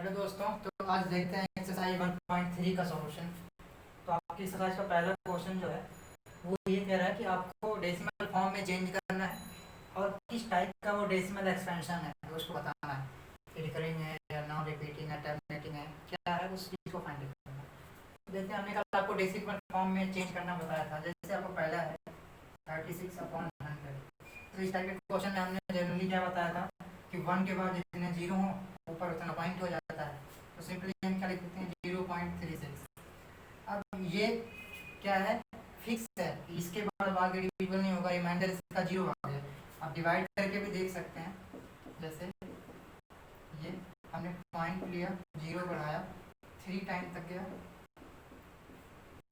Hello दोस्तों, तो आज देखते हैं एक्सरसाइज 1.3 का सॉल्यूशन। तो आपकी एक्सरसाइज का पहला क्वेश्चन जो है वो ये कह रहा है कि आपको डेसिमल फॉर्म में चेंज करना है और किस टाइप का वो डेसिमल एक्सपेंशन है तो उसको बताना है। रिकरिंग है या नॉन रिपीटिंग है, टर्मिनेटिंग है, क्या है उस चीज़ को फाइंड करना है। तो देखते हैं, हमने कल आपको डेसिमल फॉर्म में चेंज करना बताया था। जैसे आपको पहला है 36/100। तो इस टाइप के क्वेश्चन में हमने जनरली क्या बताया था कि 1 के बाद जितने जीरो हों ऊपर उतना पॉइंट हो जाता है। तो सिंपली हम क्या लिख देते हैं 0.36। अब ये क्या है, फिक्स है, इसके बाद आगे डिविजिबल नहीं होगा, रिमाइंडर इसका जीरो आ गया। आप डिवाइड करके भी देख सकते हैं। जैसे ये हमने पॉइंट लिया, जीरो बढ़ाया, 3 टाइम तक गया,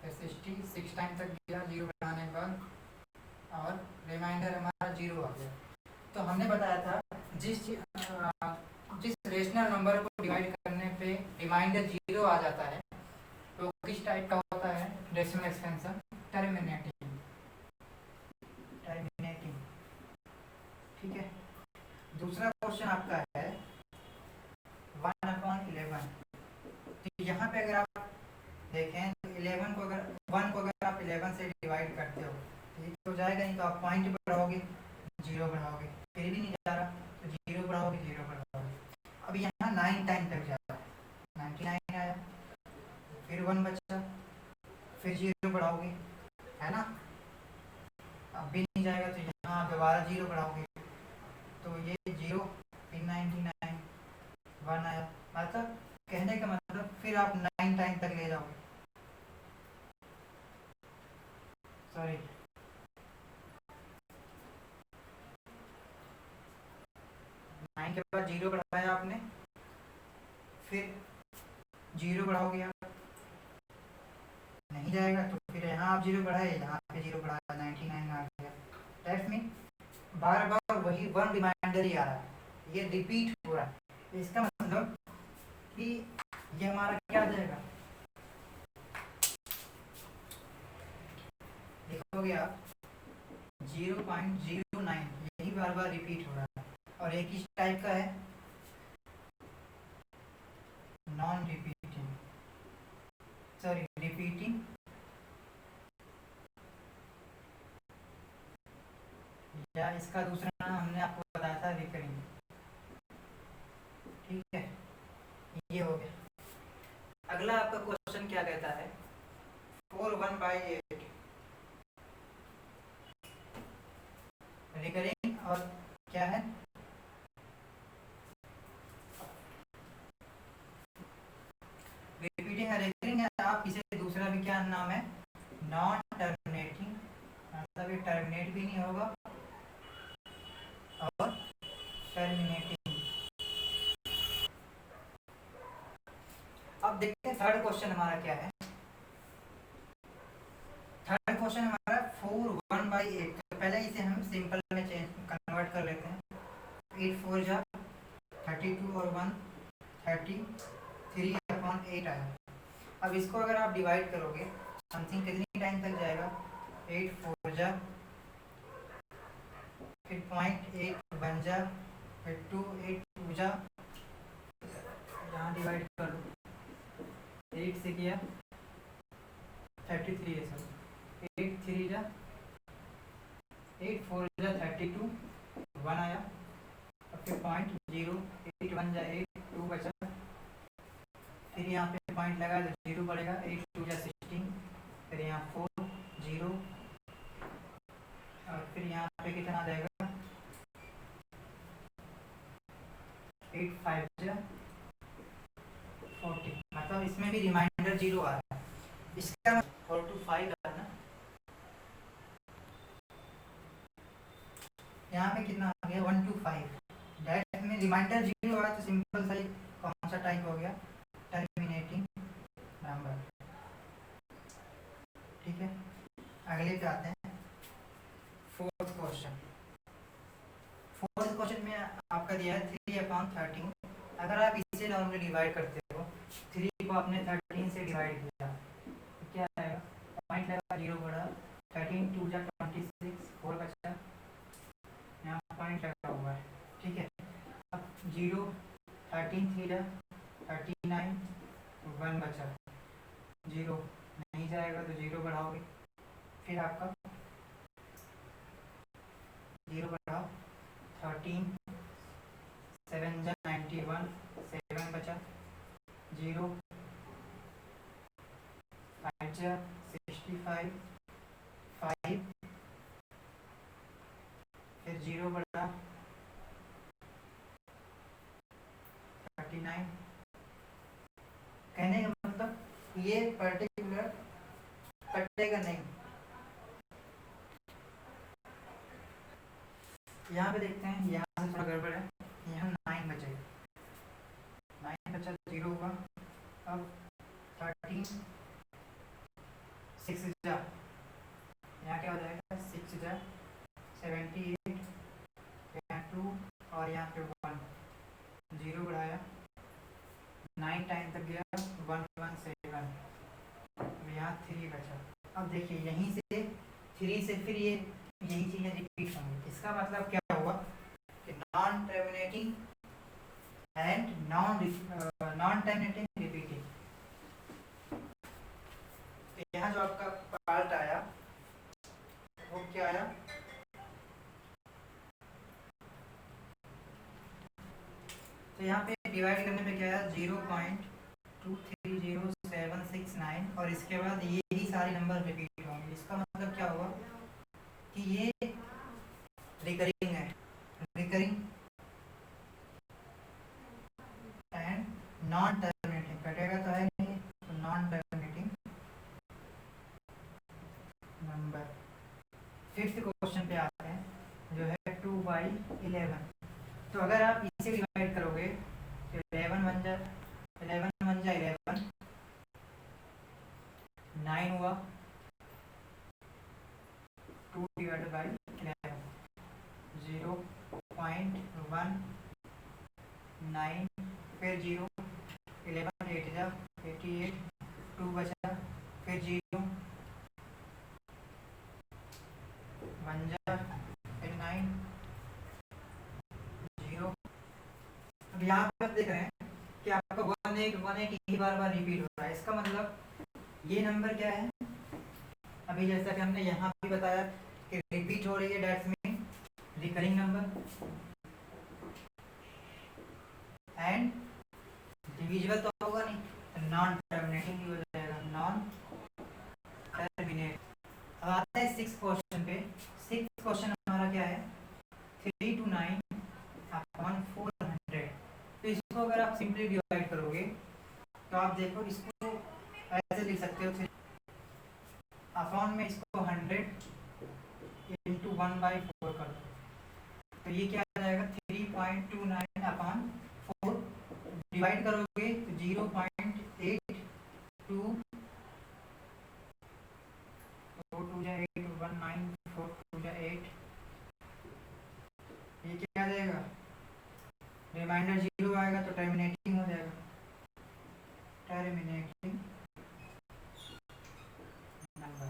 फिर 66 टाइम तक गया जीरो बढ़ाने के बाद, और रिमाइंडर हमारा जीरो आ गया। तो हमने बताया था जिस रेशनल नंबर को डिवाइड करने पे रिमाइंडर जीरो आ जाता है तो किस टाइप का होता है डेसिमल एक्सपेंशन? टर्मिनेटिंग। टर्मिनेटिंग, ठीक है। दूसरा क्वेश्चन आपका है 1/11। तो यहाँ पे अगर आप देखें तो 11 को अगर 1 को अगर आप 11 से डिवाइड करते हो तो ये तो जाएगा नहीं, तो आप पॉइंट बढ़ाओगे, जीरो बढ़ाओगे, फिर भी नहीं जा रहा तो जीरो बढ़ाओगे, जीरो बढ़ाओगे। अब यहाँ 9 टाइम तक जा रहा है, 99 आया, फिर 1 बचा, फिर जीरो बढ़ाओगे, है ना। अब भी नहीं जाएगा तो यहाँ आप दोबारा जीरो बढ़ाओगे, तो ये जीरो, फिर 99, 1 आया। मतलब कहने का मतलब फिर आप 9 टाइम तक ले जाओगे, सॉरी 9 के बाद जीरो बढ़ाया आपने, फिर जीरो बढ़ाओगे आप, नहीं जाएगा तो फिर यहाँ आप जीरो बढ़ाए, यहाँ पे जीरो बढ़ाया, 99 आ गया। दैट्स मीन बार बार वही वन रिमाइंडर ही आ रहा है, ये रिपीट हो रहा है। इसका मतलब कि ये हमारा क्या आ जाएगा, देखोगे आप 0.09, यही बार बार रिपीट हो रहा है। और एक इस टाइप का है नॉन रिपीटिंग, सॉरी रिपीटिंग, या इसका दूसरा नाम हमने आपको बताया था रिकरिंग, ठीक है। ये हो गया। अगला आपका क्वेश्चन क्या कहता है 4/1/8 रिकरिंग, और क्या है रिपीटिंग है, रिकरिंग है। आप इसे दूसरा भी क्या नाम है, नॉन टर्मिनेटिंग, मतलब ये टर्मिनेट भी नहीं होगा और टर्मिनेटिंग। अब देखते हैं थर्ड क्वेश्चन हमारा क्या है। थर्ड क्वेश्चन हमारा 4/1/8। तो पहले इसे हम सिंपल में चेंज कन्वर्ट कर लेते हैं। 8 4 जा 32 और 1 33/8 आया। अब इसको अगर आप डिवाइड करोगे समथिंग कितनी टाइम तक जाएगा, 8 4 जा, फिर 0.8 बन जा, फिर 2 8 2 जा, यहाँ डिवाइड कर दो, 8 से किया 33 है सर, 8 3 जा 8 4 जा 32, 1 आया, और फिर 0.0 8 1 जा 8 2 बचा, फिर यहाँ पे पॉइंट लगा तो जीरो पड़ेगा, 8 2 जा 16, फिर यहाँ 4 0, और फिर यहाँ पे कितना आ जाएगा 8 5 जा 40। मतलब इसमें भी रिमाइंडर जीरो आ रहा है। इसका 4 to 5 है ना, यहाँ पे कितना आ गया 1 to 5। डायरेक्ट में रिमाइंडर जीरो आ रहा है तो सिंपल सा कौन सा टाइप हो गया, टर्मिनेटिंग नंबर, ठीक है। अगले पे आते हैं फोर्थ क्वेश्चन। फोर्थ क्वेश्चन में आपका दिया है 3/13। अगर आप इसे नॉर्मली डिवाइड करते हो, 3 को आपने 13 से डिवाइड किया तो क्या आएगा, पॉइंट लगा, जीरो बढ़ा, 13 2 जा 26, 4 बचा, यहाँ पॉइंट लगा हुआ है, ठीक है। अब 0 13 3 जा 39, 1 बचा, 0 नहीं जाएगा तो 0 बढ़ाओगे, फिर आपका 0 बढ़ाओ, 13, 7 जा 91, 7 बचा, 0, 5 जा 65, 5, फिर 0 बढ़ा, 39। कहने का मतलब ये पर्टिकुलर कटेगा नहीं। यहाँ पे देखते हैं, यहाँ से थोड़ा गड़बड़ है, यहाँ 9 बचेगा, 9 बचा, 0 हुआ, अब 13, 6 जा, यहाँ क्या हो जाएगा, 6 जा 78, यहाँ 2 और यहाँ पे 1, 0 बढ़ाया, 9 टाइम तक गया, 117, यहाँ 3 बचा। अब देखिए यहीं से 3 से फिर ये यही चीज़ें रिपीट होंगी। इसका मतलब क्या हुआ कि non terminating and non terminating repeating. तो यहाँ जो आपका पार्ट आया वो क्या आया, तो यहाँ पे डिवाइड करने पे क्या आया, 0.230769 और इसके बाद ये ही सारे नंबर रिपीट होंगे। इसका मतलब क्या हुआ कि ये रिकरिंग है, रिकरिंग एंड नॉन टर्मिनेटिंग, कटेगा तो है नहीं, तो non terminating number. Fifth question पे आते हैं जो है 2/11। तो अगर आप इसे डिवाइड करोगे तो 11 बन जा 11, 9 हुआ, 2 डिवाइड बाई 11, 0.19, फिर 0, 11 8 जा 88, 2 बचा, फिर 0 1 जा, फिर 9, 0। अब यहाँ पे आप देख रहे हैं कि आपका 1 ही बार बार रिपीट हो रहा है। इसका मतलब ये नंबर क्या है, अभी जैसा कि हमने यहाँ भी बताया कि रिपीट हो रही है, that's mean recurring number, and divisible तो होगा नहीं, नॉन टर्मिनेटिंग भी हो जाएगा, नॉन टर्मिनेट। अब आता है 6th क्वेश्चन पे। 6th क्वेश्चन हमारा क्या है, 3 to 9 अपॉन 400। तो इसको अगर आप सिंपली डिवाइड करोगे तो आप देखो इसको ऐसे लिख सकते हो, अपॉन में इसको 100 इंटू 1/4 कर दो, तो ये क्या आ जाएगा, 3.29 अपॉन 4, डिवाइड करोगे तो 0.82, 4 2 जा 8, 1 9, 4 2 जा 8, ये क्या आ जाएगा, रिमाइंडर 0 आएगा तो टर्मिनेटिंग हो जाएगा, टर्मिनेटिंग नंबर।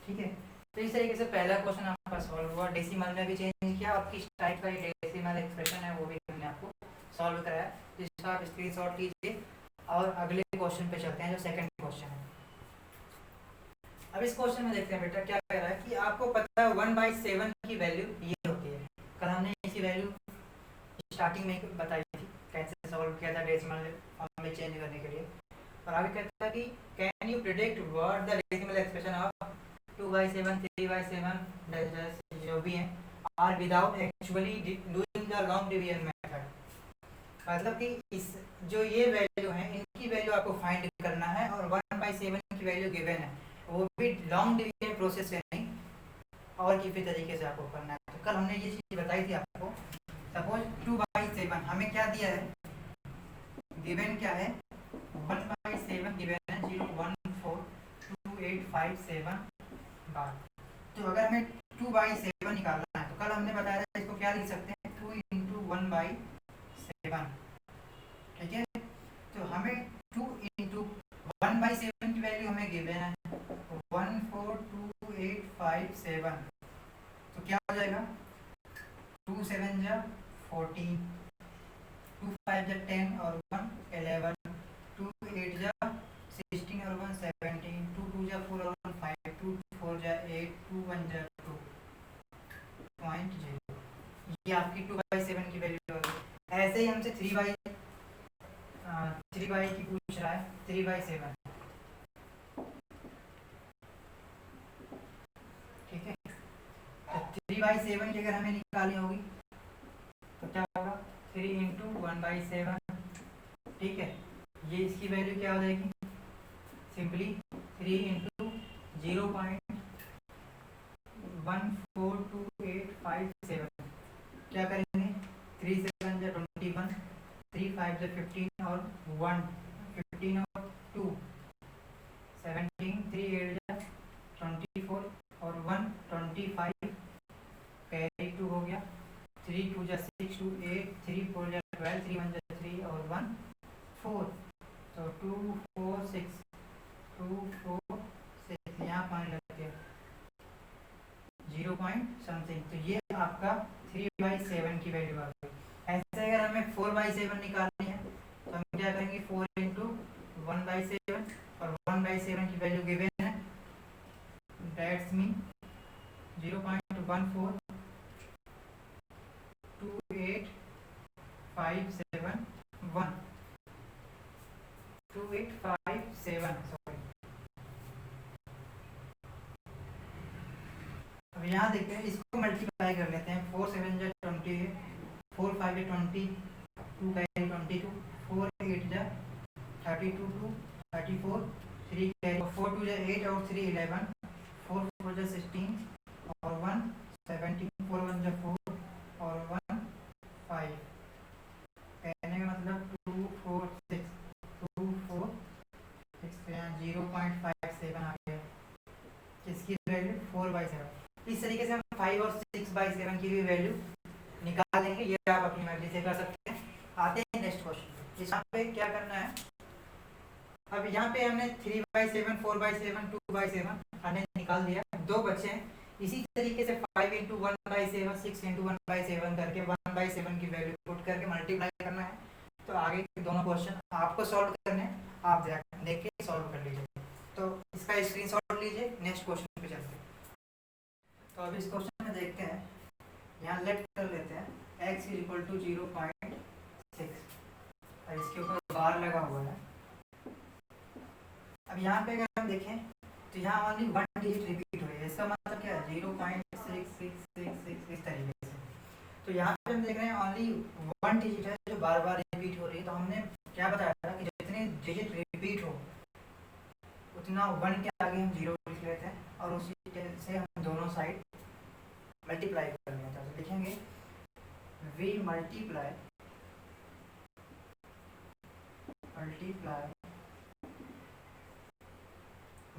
ठीक है, तो इस तरीके से पहला क्वेश्चन आपका सॉल्व हुआ। डेसिमल में भी चेंज किया, और किस टाइप का ये डेसिमल एक्सप्रेशन है वो भी हमने आपको सॉल्व कराया, जिसका आप स्क्रीनशॉट लीजिए। और अगले क्वेश्चन पे चलते हैं जो सेकंड क्वेश्चन है। अब इस क्वेश्चन में देखते हैं बेटा क्या कह रहा है कि आपको पता है 1/7 की वैल्यू ये होती है। कल हमने इसी वैल्यू स्टार्टिंग में बताई थी, कैसे सॉल्व किया था डेसिमल फॉर्म में चेंज करने के लिए। और आगे कहता है कि can you predict what the decimal expression of 2/7, 3/7 जो भी हैं are without actually doing the long division method. मतलब कि इस जो ये वैल्यू है इनकी वैल्यू आपको फाइंड करना है, और 1/7 की वैल्यू गिवन है, वो भी लॉन्ग डिवीजन प्रोसेस से नहीं और किसी तरीके से आपको करना है। तो कल हमने ये चीज़ बताई थी आपको। सपोज 2/7 हमें क्या दिया है, गिवन क्या है, 1/7 गिवन है 0.142857 बार। तो अगर हमें 2/7 निकालना है तो कल हमने बताया था इसको क्या लिख सकते हैं, 2 इंटू 1/7। ठीक है, तो हमें 2 इंटू 1/7 की वैल्यू हमें गिवन है 142,857। तो क्या हो जाएगा, 2 7 जा 14, 2 5 जा 10 और 1 11, और 1 17, 2 2 जा 4 और 1 5, 2 4 जा 8, 2 1 जा 2.0। ये आपकी 2/7 की वैल्यू होगी। ऐसे ही हमसे 3/3 की पूछ रहा है, 3/7, ठीक है। तो 3/7 की अगर हमें निकालनी होगी तो क्या होगा, 3 इंटू 1/7, ठीक है। ये इसकी वैल्यू क्या हो जाएगी, सिंपली 3 इंटू 0.142857, क्या करेंगे, 3 7 जा 21, 3 5 जा 15 और 1 15 और 2 17, 3 8 जा 24 और 1 25, कैरी 2 हो गया, 3 2 जा 6, 2 8, 3 4 जा 12, 3 1 जा 3 और 1 4, तो 2 4 6, 2 4 6, यहाँ पॉइंट लग गया 0 पॉइंट समथिंग। तो ये आपका 3/7 की वैल्यू आ गई। ऐसे अगर हमें 4/7 निकालनी है तो हम क्या करेंगे, 4 इंटू 1/7 और 1/7 की वैल्यू गिवन है, दैट्स मीन 0.142857 2857, सॉरी। अब यहाँ देखते हैं, इसको मल्टीप्लाई कर लेते हैं, 4 7 जा 20, 4 5 जा 20, 2 कैरी 22, 4 8 जा 32, 2 34, 3 कैरी 4 2 जा 8 और 3 11, 4 4 जा 16 और 1 17, 4 1 जा 4 और 1 5, कहने का मतलब 2 4 6, 2 4 6, तो यहाँ 0.57 आ गया, किसकी वैल्यू, 4/7। इस तरीके से हम 5 और 6/7 की भी वैल्यू निकाल लेंगे, ये आप अपनी मर्जी से कर सकते हैं। आते हैं नेक्स्ट क्वेश्चन। इस पे क्या करना है, अब यहाँ पे हमने 3/7, 4/7, 2/7 हमने निकाल दिया, दो बच्चे हैं। इसी तरीके से 5 इंटू 1/7, 6 इंटू 1/7 करके 1/7 की वैल्यू पुट करके मल्टीप्लाई करना है। तो आगे के दोनों क्वेश्चन आपको सॉल्व करने हैं, आप देख के सॉल्व कर लीजिए। तो इसका स्क्रीनशॉट लीजिए, नेक्स्ट क्वेश्चन पे चलते हैं। तो अब इस क्वेश्चन में देखते हैं, यहाँ लेफ्ट कर लेते हैं, x = 0.6 और इसके ऊपर बार लगा हुआ है। अब यहाँ पे अगर हम देखें तो यहाँ ओनली 1 डिजिट रिपीट हो रही है, इसका मतलब क्या है, 0.6666 इस तरीके से। तो यहाँ पे हम देख रहे हैं ओनली 1 डिजिट है जो बार बार रिपीट हो रही है। तो हमने क्या बताया था कि जितने डिजिट रिपीट हो उतना 1 के आगे हम 0 लिख लेते हैं और उसी से हम दोनों साइड मल्टीप्लाई कर लेते हैं। तो लिखेंगे वी मल्टीप्लाई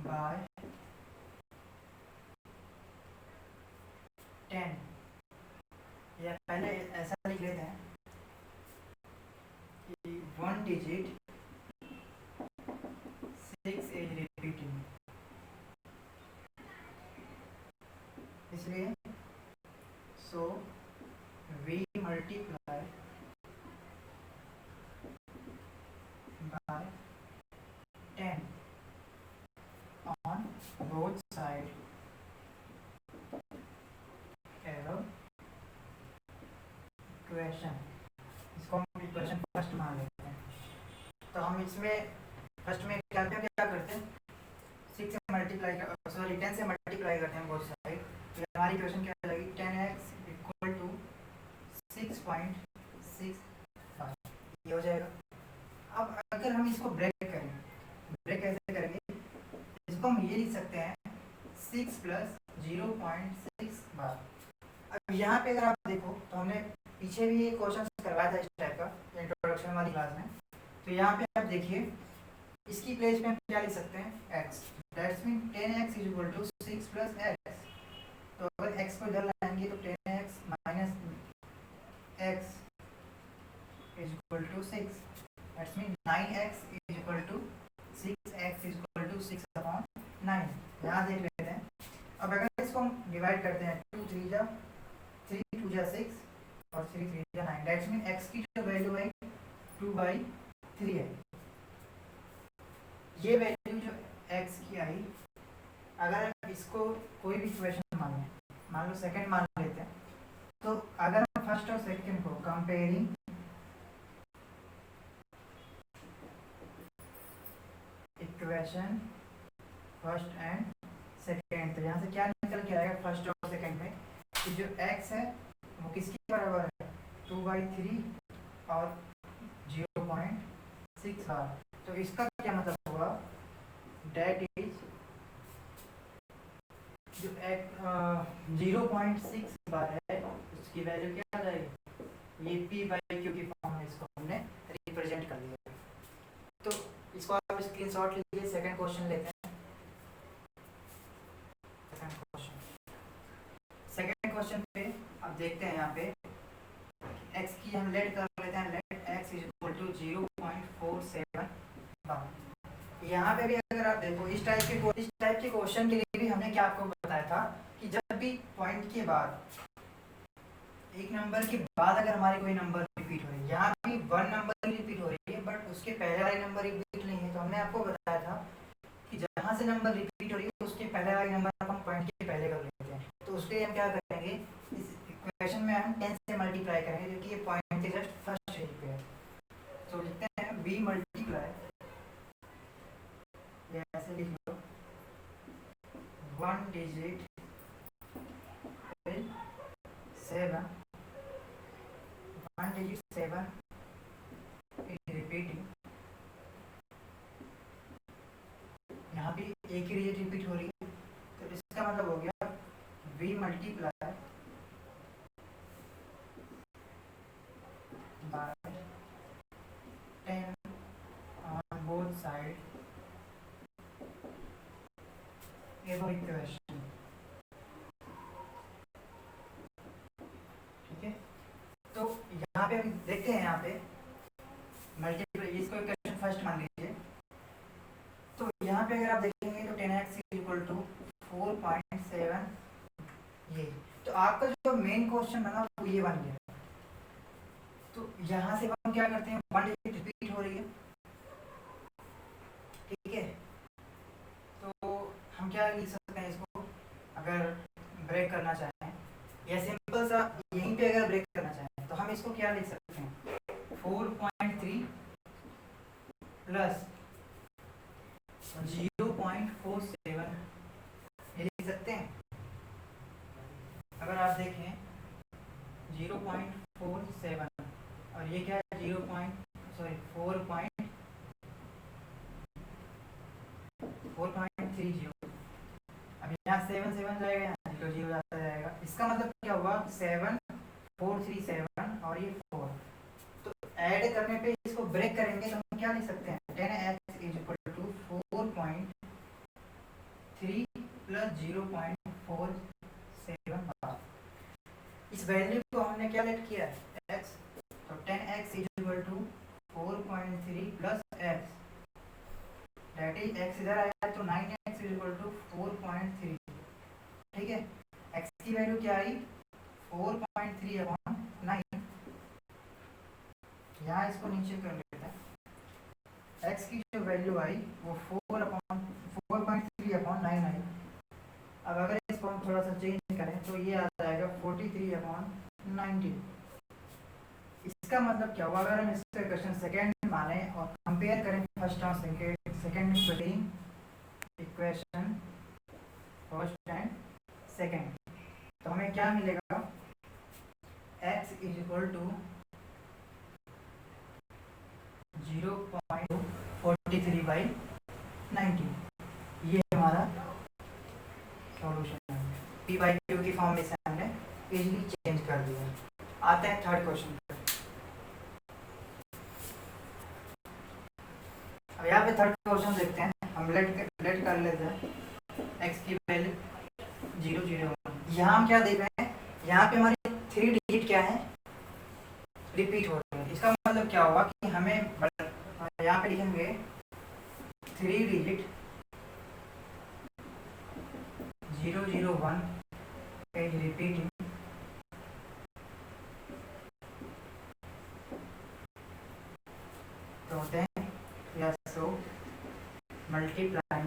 बाय 10, या पहले ऐसा लिख लेते हैं कि 1 डिजिट 6 इज रिपीटिंग, इसलिए so we multiply by 10 on both side arrow equation. इसको हम इक्वेशन फर्स्ट मान लेते हैं। तो हम इसमें फर्स्ट में क्या करते हैं, 6 से मल्टीप्लाई, सॉरी 10 से मल्टीप्लाई करते हैं बोथ साइड। तो हमारी इक्वेशन क्या लगेगी, 10x = 6.65, ये हो जाएगा। अब अगर हम इसको ब्रेक करें, ब्रेक कैसे करेंगे, इसको हम ये लिख सकते हैं 6 + 0.6 बार। अब यहाँ पे अगर आप देखो तो हमने पीछे भी एक क्वेश्चन करवाया था इस टाइप का इंट्रोडक्शन वाली क्लास में। तो यहाँ पे आप देखिए, इसकी प्लेस में हम क्या लिख सकते हैं, x, that's mean 10x = 6 + x। तो अगर x को इधर लाएंगे तो 10x - x = 6, that's mean 9x = 6x = 6/9। यहाँ देख लेते हैं। अब अगर इसको हम डिवाइड करते हैं, 2 3 जा 3, 2 जा 6 और 3 3 जा 9, दैट्स मीन x की जो वैल्यू है 2/3 है। ये वैल्यू जो x की आई, अगर हम इसको कोई भी इक्वेशन मान लें, मान लो सेकंड मान लेते हैं, तो अगर हम फर्स्ट और सेकंड को comparing equation first and second, तो यहाँ से क्या निकल के आएगा फर्स्ट और सेकंड में कि जो x है वो किसके बराबर है, 2/3 और 0.6 बार। तो इसका क्या मतलब हुआ, डेट इज जो 0.6 बार है उसकी वैल्यू क्या आ जाएगी, ये p/q की फॉर्म में इसको हमने रिप्रेजेंट कर लिया। तो इसको आप स्क्रीनशॉट लीजिए। सेकंड क्वेश्चन लेते हैं। सेकंड क्वेश्चन पे आप देखते हैं यहाँ पे x की हम लेट कर लेते हैं, let x is equal to 0.47 bar. यहाँ पे भी अगर आप देखो इस टाइप के क्वेश्चन के लिए भी हमने क्या आपको बताया था कि जब भी पॉइंट के बाद, एक नंबर के बाद अगर हमारी कोई नंबर रिपीट हो रही है, यहाँ भी 1 नंबर रिपीट हो रही है बट उसके पहले वाले नंबर रिपीट नहीं है, तो हमने आपको बताया था कि जहाँ से नंबर रिपीट हो रही है उसके पहले वाले नंबर हम पॉइंट के पहले कर लेते हैं। तो उसके लिए हम क्या करेंगे, इस इक्वेशन में हम 10 से मल्टीप्लाई करेंगे क्योंकि ये पॉइंट के जस्ट फर्स्ट स्टेज पे है। तो लिखते हैं b मल्टीप्लाई, ऐसे लिख लो, 1 डिजिट 7, 1 डिजिट 7 रिपीटिंग, यहाँ भी एक ही डिजिट रिपीट हो रही है, तो इसका मतलब हो गया v multiply by 10 on both side, ये वो इक्वेशन। ठीक है, तो यहाँ पे हम देखते हैं, यहाँ पे मल्टीप्लाई, इसको इक्वेशन फर्स्ट मान लीजिए। तो यहाँ पे अगर आप देखेंगे तो 10x इक्वल टू 4.7, ये तो आपका जो मेन क्वेश्चन बना वो ये बन गया। तो यहाँ से हम क्या करते हैं, 1 डिजिट रिपीट हो रही है, ठीक है, तो हम क्या लिख सकते हैं इसको, अगर ब्रेक करना चाहें या सिंपल सा यहीं पे अगर ब्रेक करना चाहें तो हम इसको क्या लिख सकते हैं, 4.3 प्लस 0.47 ये लिख सकते हैं। अगर आप देखें 0.47 और ये क्या है 4.30, अब यहाँ 7 7 जाएगा, यहाँ 0 0 जाता जाएगा, इसका मतलब क्या हुआ 7 4 3 7 और ये 4, तो ऐड करने पे इसको ब्रेक करेंगे तो हम क्या लिख सकते हैं, 10x is equal to 4.3 plus 0.47 bar. इस वैल्यू को हमने क्या लेट किया है, x, तो 10x is equal to 4.3 plus x, that is x इधर आया तो 9x इज इक्वल टू 4.3, ठीक है, x की वैल्यू क्या आई 4.3 अपॉन 9, यहाँ इसको नीचे कर लेते हैं, x की जो वैल्यू आई वो 4.3 अपॉन 9 आई। अब अगर इसको हम थोड़ा सा चेंज करें तो ये आ जाएगा 43 अपॉन 90। इसका मतलब क्या हुआ, अगर हम इसका क्वेश्चन सेकेंड माने और कंपेयर करें फर्स्ट और second equation first and second, तो हमें क्या मिलेगा, x इज इक्वल टू 0.43/90, ये हमारा सॉल्यूशन है। p/q की फॉर्म में से हमने इजीली चेंज कर दिया। आते हैं थर्ड क्वेश्चन पे। अब यहाँ पे थर्ड क्वेश्चन देखते हैं, हम लेट कर लेते हैं x की वैल्यू 0 0 1। यहाँ हम क्या देख रहे हैं, यहाँ पे हमारी 3 डिजिट क्या है, रिपीट हो रही है। इसका मतलब क्या हुआ कि हमें यहाँ पे लिखेंगे 3 डिजिट 0 0 1 is repeating, तो then yes, so multiply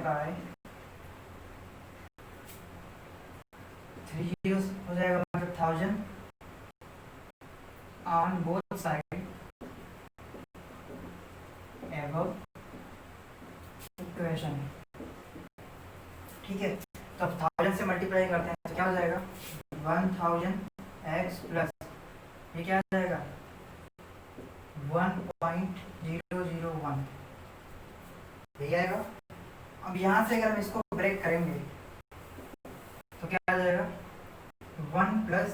by 3 zeros हो जाएगा, मतलब 1000 on both side above equation. ठीक है, तो अब 1000 से मल्टीप्लाई करते हैं तो क्या हो जाएगा 1000x प्लस ये क्या आ जाएगा 1.001 यही आएगा। अब यहाँ से अगर हम इसको ब्रेक करेंगे तो क्या आ जाएगा 1 प्लस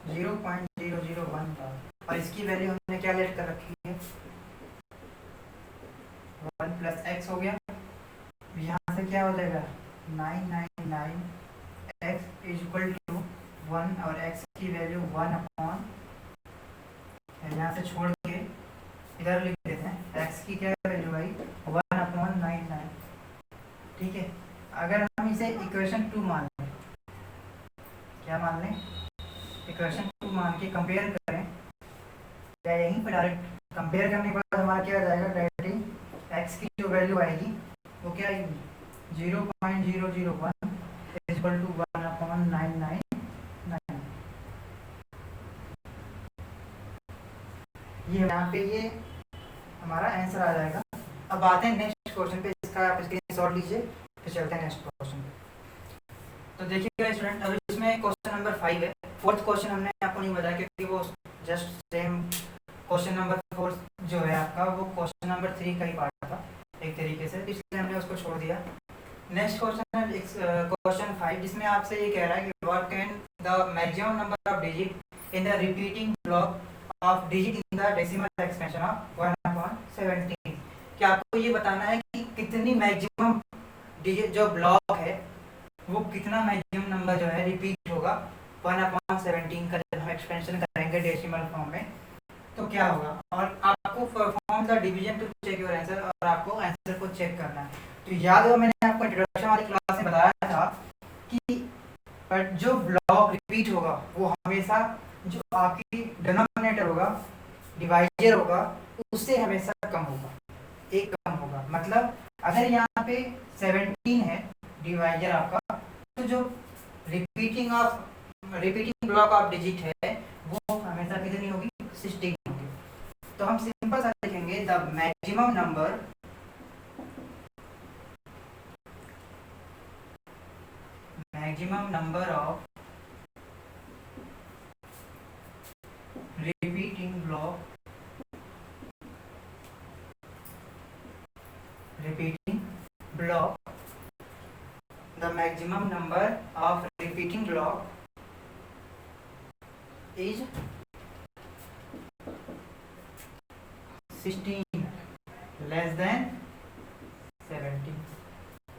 0.001 का, और इसकी वैल्यू हमने क्या लेट कर रखी है 1 प्लस एक्स हो गया। यहाँ से क्या हो जाएगा 999 x इज इक्वल टू 1 और x की वैल्यू 1 अपॉन, यहाँ से छोड़ के इधर लिख देते हैं x की क्या वैल्यू आई 1 अपॉन 99। ठीक है, अगर हम इसे इक्वेशन 2 मान लें, क्या मान लें इक्वेशन 2 मान के कंपेयर करें, या यहीं पर डायरेक्ट कंपेयर करने के बाद हमारा क्या आ जाएगा डायरेक्टली x की जो वैल्यू आएगी वो क्या आएगी 0.001 इज इक्वल टू 1 अपॉन 999। ये यहाँ पे ये हमारा आंसर आ जाएगा। अब आते हैं नेक्स्ट क्वेश्चन पे, इसका आप स्क्रीनशॉट लीजिए फिर चलते हैं नेक्स्ट क्वेश्चन पे। तो देखिएगा स्टूडेंट, अभी इसमें क्वेश्चन नंबर 5 है। फोर्थ क्वेश्चन हमने आपको नहीं बताया क्योंकि वो जस्ट सेम क्वेश्चन नंबर 4 जो है आपका वो क्वेश्चन नंबर 3 का ही पार्ट था एक तरीके से, इसलिए हमने उसको छोड़ दिया। नेक्स्ट क्वेश्चन है क्वेश्चन 5, जिसमें आपसे ये कह रहा है कि what can the maximum number of digit in the repeating block of digit in the decimal expansion of 1/17। क्या आपको ये बताना है कि कितनी मैक्सिमम डिजिट जो ब्लॉक है वो कितना मैक्सिमम नंबर जो है रिपीट होगा 1/17 का जब हम एक्सपेंशन करेंगे डेसिमल फॉर्म में तो क्या होगा। और आपको perform the division to check your answer, और आपको आंसर को चेक करना है। तो याद हो मैंने आपको इंट्रोडक्शन वाली क्लास में बताया था कि पर जो ब्लॉक रिपीट होगा वो हमेशा जो आपकी डिनोमिनेटर होगा डिवाइजर होगा उससे हमेशा कम होगा, एक कम होगा। मतलब अगर यहाँ पे 17 है डिवाइजर आपका, तो जो रिपीटिंग ब्लॉक ऑफ डिजिट है वो हमेशा कितनी होगी 16 होगी। तो हम सिंपल सा लिखेंगे the maximum number of repeating block the maximum number of repeating block is 16 less than 17।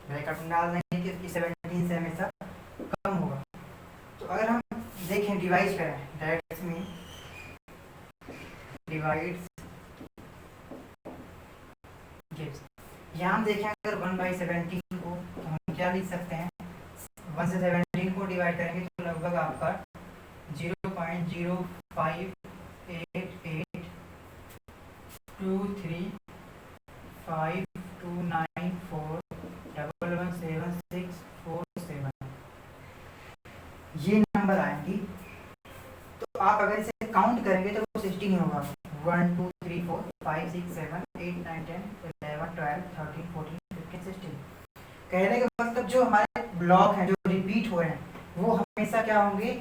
Bracket में डाल देंगे कि 17 से हमेशा कम होगा। तो अगर हम देखें डिवाइड करें डायरेक्ट में डिवाइड्स गिव्स, यहाँ हम देखें अगर 1/17 को तो हम क्या लिख सकते हैं 1 से 17 को डिवाइड करेंगे तो लगभग आपका 0.05888235294117647 ये नंबर आएंगी। तो आप अगर इसे काउंट करेंगे तो वो 16 होगा। 1 2 3 4 5 6 7 8 9 10 11 12 13 14 15 16। कहने का मतलब जो हमारे ब्लॉक हैं जो रिपीट हो रहे हैं वो हमेशा क्या होंगे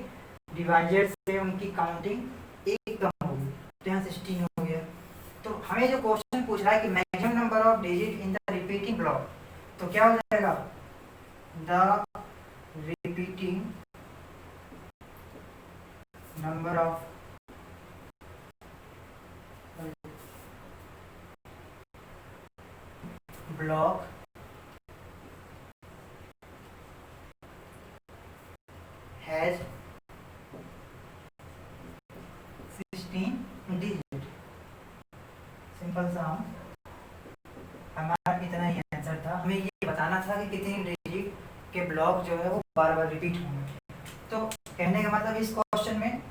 डिवाइजर से उनकी काउंटिंग एक कम होगी। तो यहाँ 16 हो गया। तो हमें जो क्वेश्चन पूछ रहा है कि maximum number of digit in the repeating block, तो क्या हो जाएगा the repeating number of block has 16 digit. Simple सा हमारा इतना ही आंसर था। हमें ये बताना था कि कितनी डिजिट के ब्लॉक जो है वो बार बार रिपीट होंगे। तो कहने का मतलब इस क्वेश्चन में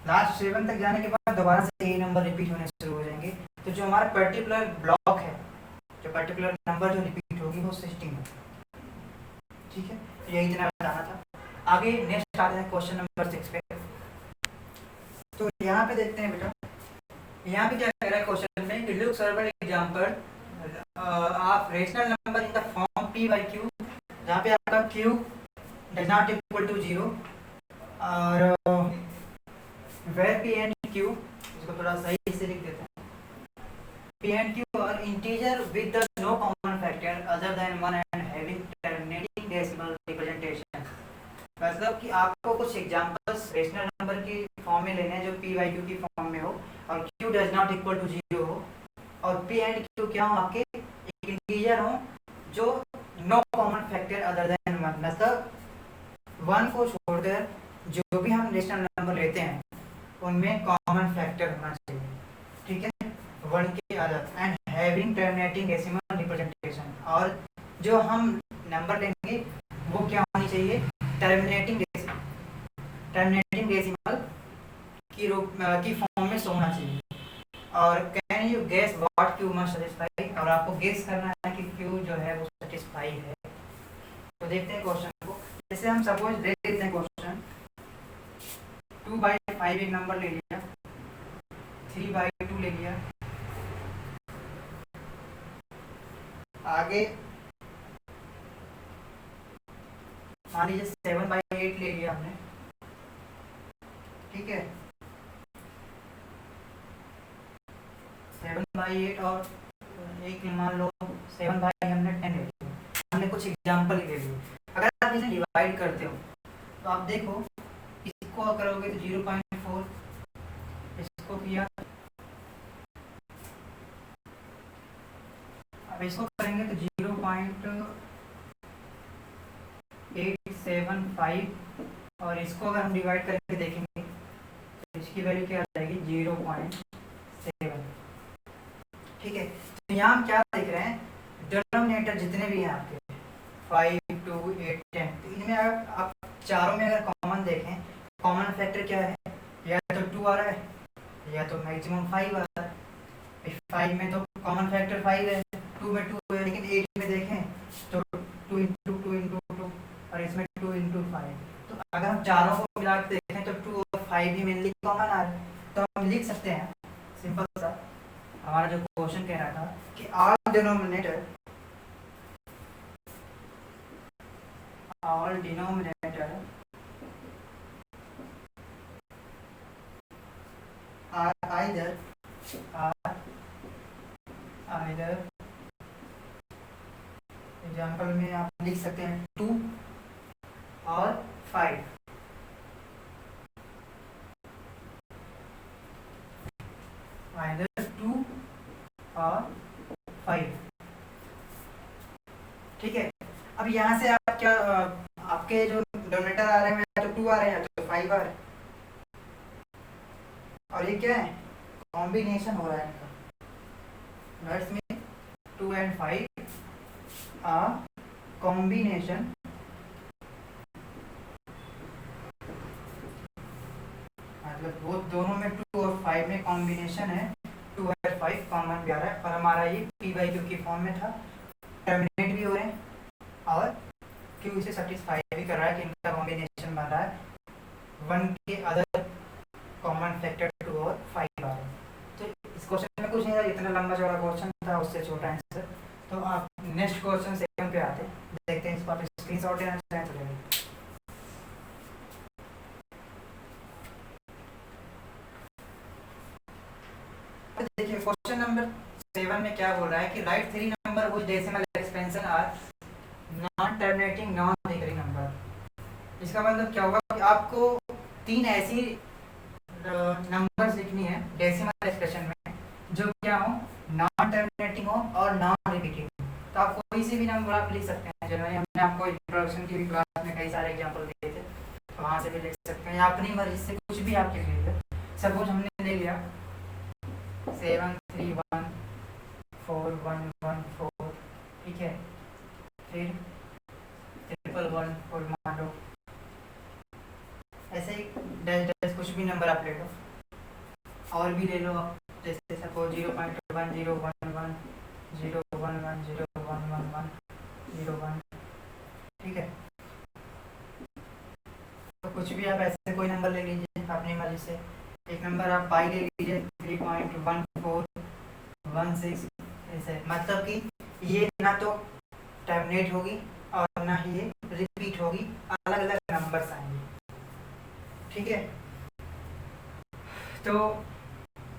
लास्ट 7 तक जाने के बाद दोबारा से यही नंबर रिपीट होने शुरू हो जाएंगे। तो जो हमारा पर्टिकुलर ब्लॉक है, जो पर्टिकुलर नंबर जो रिपीट होगी वो 16 है। ठीक है, तो यही इतना बताना था। आगे नेक्स्ट आता है क्वेश्चन नंबर 6 पे। तो यहाँ पे देखते हैं बेटा, यहाँ पे क्या कह रहा है क्वेश्चन में कि look several example of rational number in the form p by q, जहाँ पे आपका q does not equal to 0 और वेयर p एंड q, इसको थोड़ा सही से लिख देते हैं, p and q are integer with the no common factor other than 1 and having terminating decimal representation. मतलब कि आपको कुछ एग्जांपल्स रेशनल नंबर की फॉर्म में लेने हैं जो p by q की फॉर्म में हो और q does not equal to 0 हो और p एंड q क्या हो, आपके एक इंटीजर हो जो no common factor other than 1, मतलब 1 को छोड़कर जो भी हम रेशनल नंबर लेते हैं उनमें कॉमन फैक्टर होना चाहिए। ठीक है, 1 के other and having terminating decimal representation, और जो हम नंबर लेंगे वो क्या होनी चाहिए, टर्मिनेटिंग डेसिमल की रूप की फॉर्म में होना चाहिए। और can you guess what Q must satisfy, और आपको गेस करना है कि क्यू जो है वो सेटिस्फाई है। तो देखते हैं क्वेश्चन को। जैसे हम सपोज देख लेते हैं क्वेश्चन 2/5 एक नंबर ले लिया, 3/2 ले लिया, आगे मान लीजिए 7/8 ले लिया हमने। ठीक है, 7/8 और एक मान लो 7/10 हमने 10 ले लिया, हमने कुछ एग्जाम्पल ले लिए। अगर आप इसे डिवाइड करते हो तो आप देखो, इसको करोगे तो 0.4, इसको किया, अब इसको करेंगे तो 0.875 और इसको अगर हम डिवाइड करके देखेंगे तो इसकी वैल्यू क्या आ जाएगी, 0.7। ठीक है, तो यहाँ हम क्या देख रहे हैं, डिनोमिनेटर जितने भी हैं आपके 5, 2, 8, 10, तो इनमें आप चारों में अगर कॉमन देखें, कॉमन फैक्टर क्या है, या तो 2 आ रहा है या तो मैक्सिमम 5 आ रहा है। 5 में तो कॉमन फैक्टर 5 है, 2 में 2 है, लेकिन 8 में देखें तो 2 इंटू 2 इंटू 2 और इसमें 2 इंटू 5। तो अगर हम चारों को मिला के देखें तो 2 और 5 ही मेनली कॉमन आ रहा है। तो हम लिख सकते हैं सिंपल सा, हमारा जो क्वेश्चन कह रहा था कि all denominator are either example में आप लिख सकते हैं 2 और 5। either 2 और 5। ठीक है, अब यहाँ से आप क्या, आपके जो डोनेटर आ रहे हैं या तो 2 आ रहे हैं या तो 5 आ रहे हैं, और ये क्या है, कॉम्बिनेशन हो रहा है इनका। Let's mean 2 and 5 a combination मतलब वो दोनों में 2 और 5 में कॉम्बिनेशन है, 2 और 5 कॉमन भी आ रहा है, और हमारा ये p/q की फॉर्म में था, टर्मिनेट भी हो रहे हैं और q इसे सेटिस्फाई भी कर रहा है कि इनका कॉम्बिनेशन बन रहा है 1 के अदर कॉमन फैक्टर 2 और 5 आ रहे हैं। तो इस क्वेश्चन में कुछ नहीं था, इतना लंबा चौड़ा क्वेश्चन था, उससे छोटा आंसर। तो आप नेक्स्ट क्वेश्चन सेकंड पे आते देखते हैं, इसको आप स्क्रीनशॉट लेना चाहें तो लेंगे। देखिए क्वेश्चन नंबर 7 में क्या बोल रहा है कि write 3 number which decimal expansion are non terminating non recurring number. इसका मतलब क्या होगा कि आपको 3 ऐसी नंबर्स लिखनी है डेसिमल एक्सप्रेशन में जो क्या हो, नॉन टर्मिनेटिंग हो और नॉन रिपीटिंग। तो आप कोई से भी नंबर आप लिख सकते हैं, जनरली हमने आपको इंट्रोडक्शन की भी क्लास में कई सारे एग्जांपल दिए थे, तो वहाँ से भी लिख सकते हैं, या अपनी मर्जी से कुछ भी आप लिख लीजिए। सपोज हमने ले लिया 7 3 1 4 1 1 4, ठीक है, फिर 1 1 1 4 मान लो, ऐसे ही डैश डैश कुछ भी नंबर आप ले लो, और भी ले लो आप, जैसे सपोज 0.1011 011 0111 01, ठीक है। तो कुछ भी आप ऐसे कोई नंबर ले लीजिए अपनी मर्जी से। एक नंबर आप पाई ले लीजिए 3.1416, ऐसे, मतलब कि ये ना तो टर्मिनेट होगी और ना ही ये रिपीट होगी, अलग अलग नंबर्स आएंगे, ठीक है। तो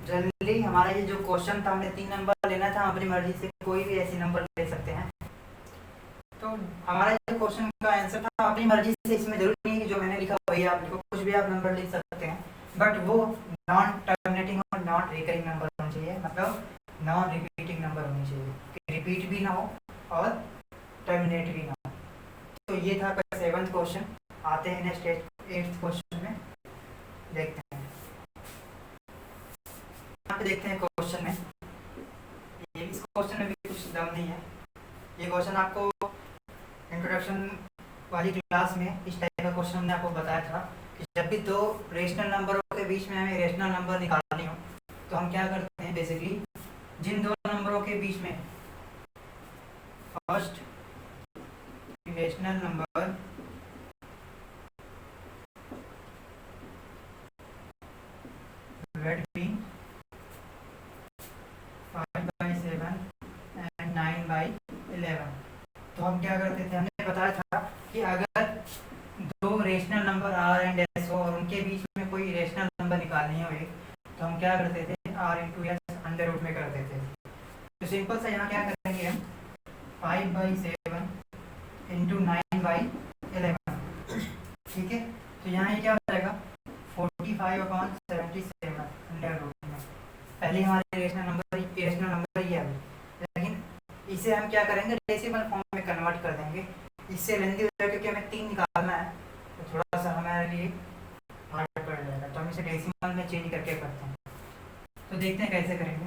जनरली हमारा ये जो क्वेश्चन था, हमने 3 नंबर लेना था, अपनी मर्जी से कोई भी ऐसी नंबर ले सकते हैं। तो हमारा जो क्वेश्चन का आंसर था अपनी मर्जी से, इसमें जरूरी नहीं कि जो मैंने लिखा वही आप लिखो, कुछ भी आप नंबर लिख सकते हैं, बट वो नॉन टर्मिनेटिंग और नॉन रिकरिंग नंबर होना चाहिए, मतलब नॉन रिपीटिंग नंबर होनी चाहिए, कि रिपीट भी ना हो और टर्मिनेट भी ना हो। तो ये था 7th क्वेश्चन। आते हैं नेक्स्ट 8th क्वेश्चन में, देखते हैं। यहाँ पे देखते हैं क्वेश्चन में, ये इस क्वेश्चन में भी कुछ दम नहीं है। ये क्वेश्चन आपको इंट्रोडक्शन वाली क्लास में इस टाइप का क्वेश्चन हमने आपको बताया था कि जब भी दो रेशनल नंबरों के बीच में हमें रेशनल नंबर निकालनी हो तो हम क्या करते हैं, बेसिकली जिन दो नंबरों के बीच में first rational number between 5/7 and 9/11, तो हम क्या करते थे, हमने बताया था कि अगर दो rational number R and S हो और उनके बीच में कोई रेशनल नंबर निकालनी हो एक, तो हम क्या करते थे, R into S under root में करते थे। तो सिंपल से यहाँ क्या करेंगे हम, 5/7 इंटू 9/11, ठीक है। तो यहाँ ये क्या हो जाएगा, 45/77 अंडर रूट में। पहले हमारे रेशनल नंबर ही है, लेकिन इसे हम क्या करेंगे, डेसिमल फॉर्म में कन्वर्ट कर देंगे। इससे लेंदी हो जाएगा क्योंकि हमें 3 निकालना है, तो थोड़ा सा हमारे लिए हार्ड पड़ जाएगा, तो हम इसे डेसिमल में चेंज करके करते हैं। तो देखते हैं कैसे करेंगे।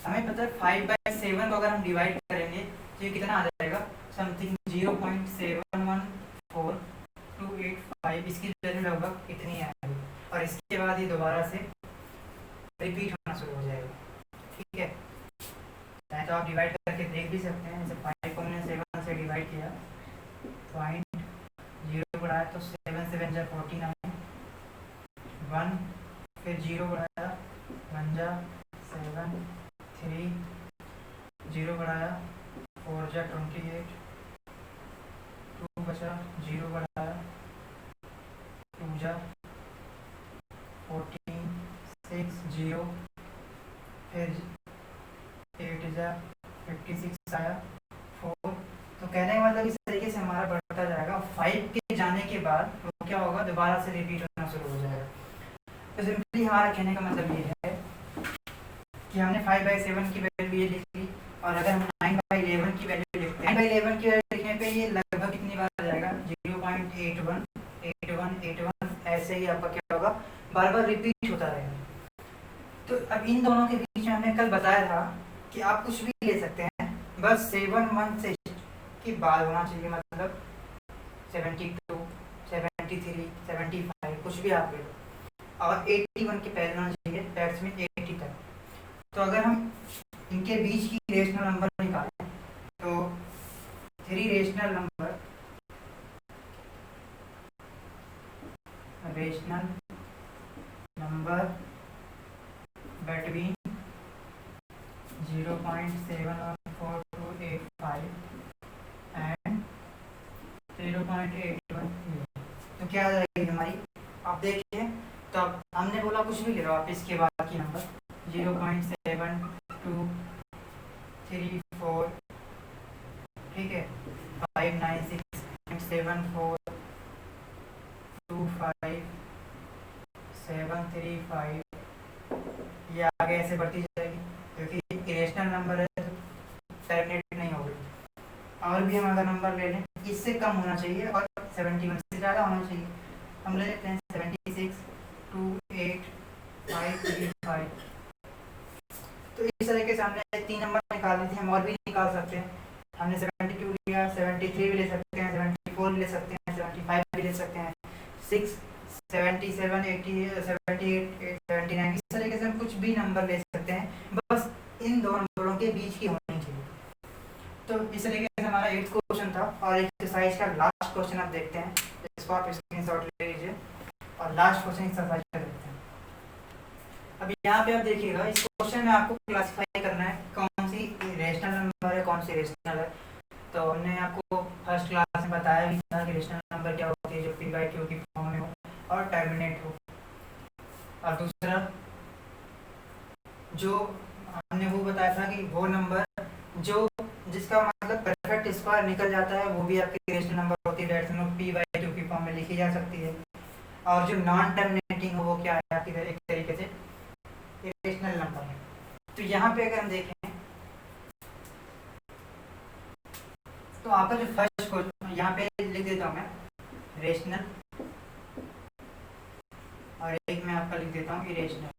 हमें पता है 5/7 को अगर हम डिवाइड करेंगे तो ये कितना आ जाएगा, समथिंग 0.714285, इसकी वैल्यू लगभग इतनी आएगी, और इसके बाद ये दोबारा से रिपीट होना शुरू हो जाएगा, ठीक है। चाहे तो आप डिवाइड करके देख भी सकते हैं, जैसे 5 को मैंने 7 से डिवाइड किया, 0 बढ़ाया तो 7 7 जा 49, 1 फिर 0 बढ़ाया 1 जा 7, 3 0 बढ़ाया 4 जा 28, 2 बचा 0 बढ़ाया 2 जा 14, 6 0 फिर 8 जा 56 आया 4। तो कहने का मतलब इस तरीके से हमारा बढ़ता जाएगा। 5 के जाने के बाद वो क्या होगा, दोबारा से रिपीट होना शुरू हो जाएगा। तो सिंपली हमारा कहने का मतलब ये है कि हमने 5/7 की वैल्यू ये लिख ली, और अगर हम 9/11 की वैल्यू लिखते हैं, 9/11 की वैल्यू लिखने पे ये लगभग कितनी बार आ जाएगा, 0.81 81 81, ऐसे ही आपका क्या होगा, बार बार रिपीट होता रहेगा। तो अब इन दोनों के बीच में हमने कल बताया था कि आप कुछ भी ले सकते हैं, बस 7 से के बाद होना चाहिए, मतलब 72 73 75 कुछ भी आप ले लो, और 81 के पहले होना चाहिए, दैट्स मीन 80 तक। तो अगर हम इनके बीच की रेशनल नंबर निकालें तो 3 रेशनल नंबर between 0.714285 and 0.81, तो क्या आ जाएगी हमारी, आप देखिए। तो अब हमने बोला कुछ भी ले लो आप इसके बाद की नंबर, 0.7234, ठीक है, 596.7425 ये आगे ऐसे बढ़ती जाएगी, क्योंकि इरेशनल नंबर है तो टर्मिनेट नहीं होगी। और भी हम अगर नंबर ले लें, इससे कम होना चाहिए और 71 से ज़्यादा होना चाहिए, हम ले लेते हैं 76 28535। तो इस तरीके से हमने 3 नंबर निकाले थे, हम और भी निकाल सकते हैं। हमने 72 लिया, 73 भी ले सकते हैं, 74 भी ले सकते हैं, 75 भी ले सकते हैं, 6, 77, 80, 78, 79, इस तरीके से हम कुछ भी नंबर ले सकते हैं, बस इन दो नंबरों के बीच की होनी चाहिए। तो इस तरीके से हमारा 8th क्वेश्चन था। और एक्सरसाइज का लास्ट क्वेश्चन आप देखते हैं, इसको आप स्क्रीनशॉट ले लीजिए और लास्ट क्वेश्चन एक्सरसाइज का देखते हैं। अब यहाँ पे आप देखिएगा, इस क्वेश्चन में आपको क्लासिफाई करना है कौन सी रेशनल नंबर है, कौन सी रेशनल है। तो हमने आपको फर्स्ट क्लास में बताया भी था कि रेशनल नंबर क्या होती है, जो p/q की फॉर्म में हो और टर्मिनेट हो। और दूसरा जो हमने वो बताया था कि वो नंबर जो जिसका मतलब परफेक्ट स्क्वायर निकल जाता है वो भी आपकी रेशनल नंबर होती है, डेट्स नोट p/q की फॉर्म में लिखी जा सकती है। और जो नॉन टर्मिनेटिंग हो वो क्या है आपकी एक तरीके से रेशनल नंबर है। तो यहाँ पे अगर हम देखें तो आपका जो फर्स्ट क्वेश्चन यहाँ पे लिख देता हूँ मैं रेशनल, और एक मैं आपका लिख देता हूँ इरेशनल।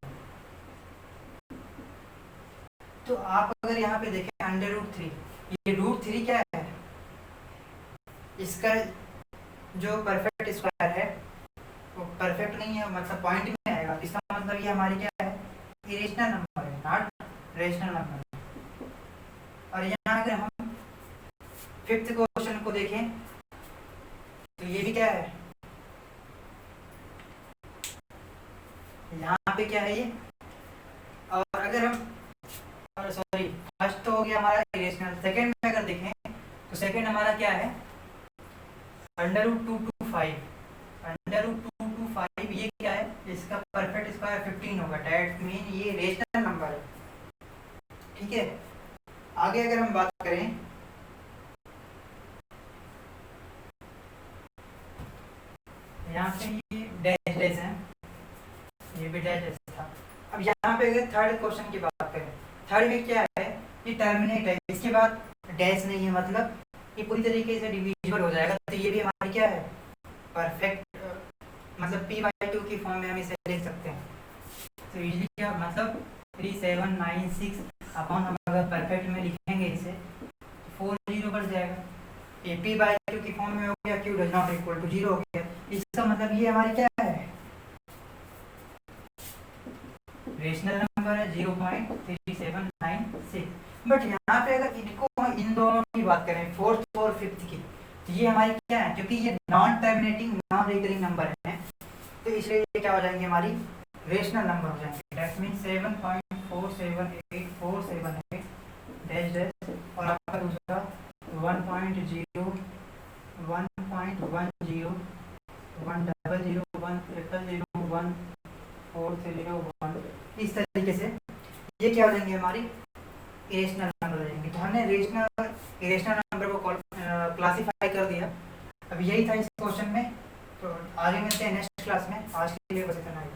तो आप अगर यहाँ पे देखें √3, ये √3 क्या है, इसका जो परफेक्ट स्क्वायर है वो परफेक्ट नहीं है, मतलब पॉइंट में आएगा। इसका मतलब ये हमारी क्या है, इरेशनल नंबर है, नॉट रेशनल नंबर। और यहाँ अगर हम 5th क्वेश्चन को देखें तो ये भी क्या है, यहाँ पे क्या है ये। और अगर हम सॉरी फर्स्ट तो हो गया हमारा इरेशनल, सेकंड में अगर देखें तो सेकंड हमारा क्या है √225। √225 ये क्या है, इसका परफेक्ट स्क्वायर 15 होगा, डेट मीन ये रेशनल नंबर है। ठीक है, आगे अगर हम बात करें यहाँ पे ये डैश डैश है, ये भी डैश डैश था। अब यहाँ पे अगर थर्ड क्वेश्चन की बात करें, थर्ड में क्या है, ये टर्मिनेट है, इसके बाद डैश नहीं है, मतलब ये पूरी तरीके से डिविजिबल हो जाएगा। तो ये भी हमारी क्या है परफेक्ट, मतलब p/2 की फॉर्म में हम इसे लिख सकते हैं। तो इजीली क्या मतलब 3796 अपॉन, हम अगर परफेक्ट में लिखेंगे इसे 40 बच जाएगा। ये p/2 की फॉर्म में हो गया, q does not equal to 0 हो गया। इसका मतलब ये हमारी क्या है रेशनल नंबर है 0.3796। बट यहाँ पे अगर इनको इन दोनों की बात करें 4th और 5th की, तो ये हमारी क्या है, क्योंकि ये non terminating non recurring number है, तो इसलिए ये क्या हो जाएंगे हमारी रेशनल नंबर हो जाएंगे। दैट मीन 7.478478 डैश डैश, और आपका दूसरा 1.0 1.10 100 100 इस तरीके से ये क्या हो जाएंगे हमारी इरेशनल नंबर हो जाएंगे। तो हमने रेशनल इरेशनल नंबर को क्लासिफाई कर दिया। अब यही था इस क्वेश्चन में, तो आगे मिलते हैं नेक्स्ट क्लास में। आज के लिए बस इतना ही।